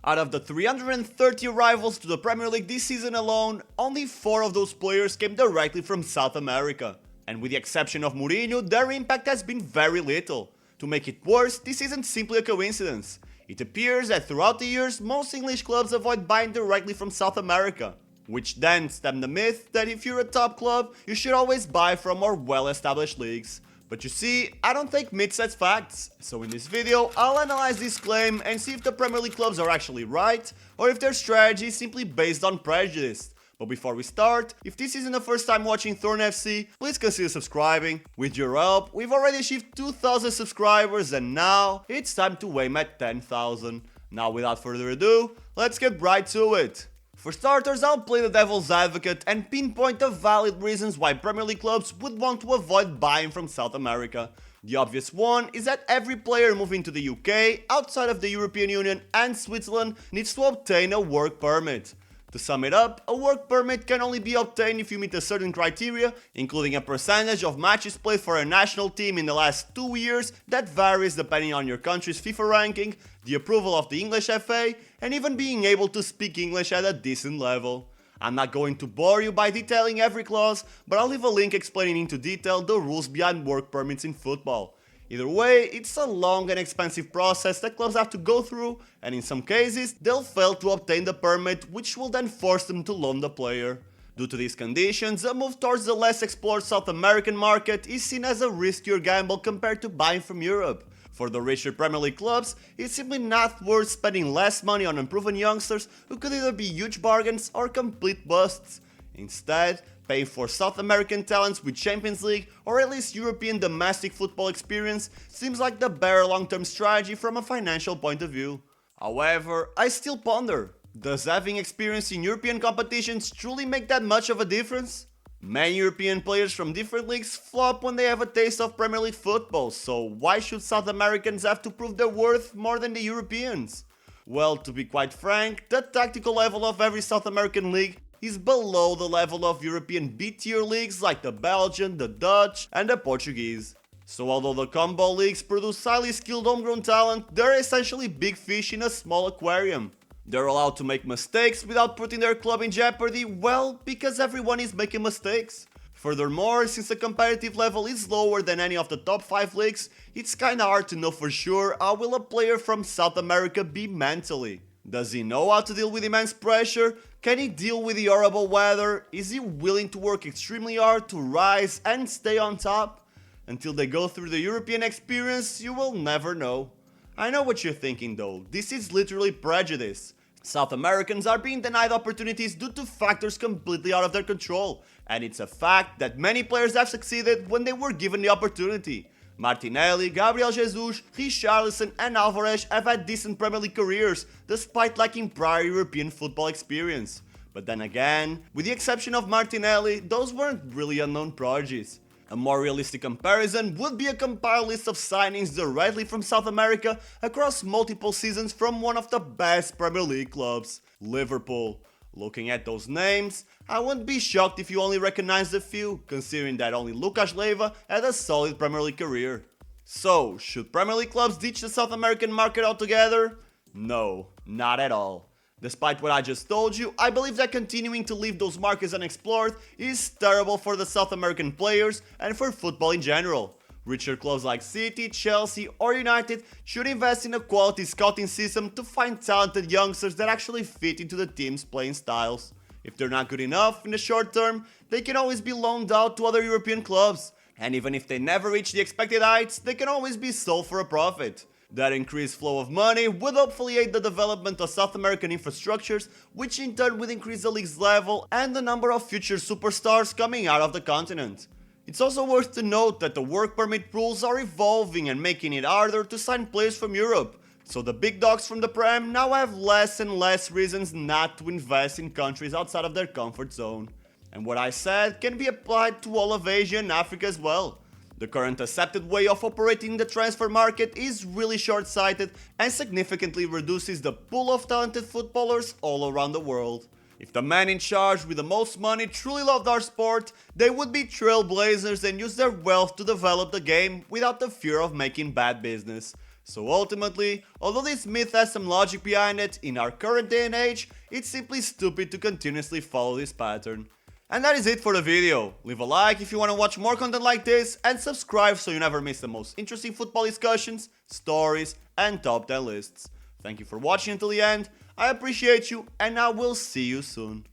Out of the 330 arrivals to the Premier League this season alone, only 4 of those players came directly from South America. And with the exception of Murillo, their impact has been very little. To make it worse, this isn't simply a coincidence. It appears that throughout the years, most English clubs avoid buying directly from South America, which then stemmed the myth that if you're a top club, you should always buy from more well-established leagues. But you see, I don't take myths as facts, so in this video, I'll analyze this claim and see if the Premier League clubs are actually right, or if their strategy is simply based on prejudice. But before we start, if this isn't the first time watching Thorn FC, please consider subscribing. With your help, we've already achieved 2,000 subscribers and now it's time to aim at 10,000. Now without further ado, let's get right to it. For starters, I'll play the devil's advocate and pinpoint the valid reasons why Premier League clubs would want to avoid buying from South America. The obvious one is that every player moving to the UK, outside of the European Union and Switzerland, needs to obtain a work permit. To sum it up, a work permit can only be obtained if you meet a certain criteria, including a percentage of matches played for a national team in the last 2 years that varies depending on your country's FIFA ranking, the approval of the English FA, and even being able to speak English at a decent level. I'm not going to bore you by detailing every clause, but I'll leave a link explaining into detail the rules behind work permits in football. Either way, it's a long and expensive process that clubs have to go through, and in some cases, they'll fail to obtain the permit, which will then force them to loan the player. Due to these conditions, a move towards the less explored South American market is seen as a riskier gamble compared to buying from Europe. For the richer Premier League clubs, it's simply not worth spending less money on unproven youngsters who could either be huge bargains or complete busts. Instead, paying for South American talents with Champions League or at least European domestic football experience seems like the better long-term strategy from a financial point of view. However, I still ponder, does having experience in European competitions truly make that much of a difference? Many European players from different leagues flop when they have a taste of Premier League football, so why should South Americans have to prove their worth more than the Europeans? Well, to be quite frank, the tactical level of every South American league is below the level of European B-tier leagues like the Belgian, the Dutch, and the Portuguese. So although the combo leagues produce highly skilled homegrown talent, they're essentially big fish in a small aquarium. They're allowed to make mistakes without putting their club in jeopardy, well, because everyone is making mistakes. Furthermore, since the competitive level is lower than any of the top 5 leagues, it's kinda hard to know for sure how will a player from South America be mentally. Does he know how to deal with immense pressure? Can he deal with the horrible weather? Is he willing to work extremely hard to rise and stay on top? Until they go through the European experience, you will never know. I know what you're thinking though, this is literally prejudice. South Americans are being denied opportunities due to factors completely out of their control, and it's a fact that many players have succeeded when they were given the opportunity. Martinelli, Gabriel Jesus, Richarlison and Alvarez have had decent Premier League careers, despite lacking prior European football experience. But then again, with the exception of Martinelli, those weren't really unknown prodigies. A more realistic comparison would be a compiled list of signings directly from South America across multiple seasons from one of the best Premier League clubs, Liverpool. Looking at those names, I wouldn't be shocked if you only recognized a few, considering that only Lucas Leiva had a solid Premier League career. So, should Premier League clubs ditch the South American market altogether? No, not at all. Despite what I just told you, I believe that continuing to leave those markets unexplored is terrible for the South American players and for football in general. Richer clubs like City, Chelsea or United should invest in a quality scouting system to find talented youngsters that actually fit into the team's playing styles. If they're not good enough in the short term, they can always be loaned out to other European clubs. And even if they never reach the expected heights, they can always be sold for a profit. That increased flow of money would hopefully aid the development of South American infrastructures, which in turn would increase the league's level and the number of future superstars coming out of the continent. It's also worth to note that the work permit rules are evolving and making it harder to sign players from Europe, so the big dogs from the Prem now have less and less reasons not to invest in countries outside of their comfort zone. And what I said can be applied to all of Asia and Africa as well. The current accepted way of operating the transfer market is really short-sighted and significantly reduces the pool of talented footballers all around the world. If the men in charge with the most money truly loved our sport, they would be trailblazers and use their wealth to develop the game without the fear of making bad business. So ultimately, although this myth has some logic behind it, in our current day and age, it's simply stupid to continuously follow this pattern. And that is it for the video. Leave a like if you want to watch more content like this, and subscribe so you never miss the most interesting football discussions, stories, and top 10 lists. Thank you for watching until the end, I appreciate you, and I will see you soon.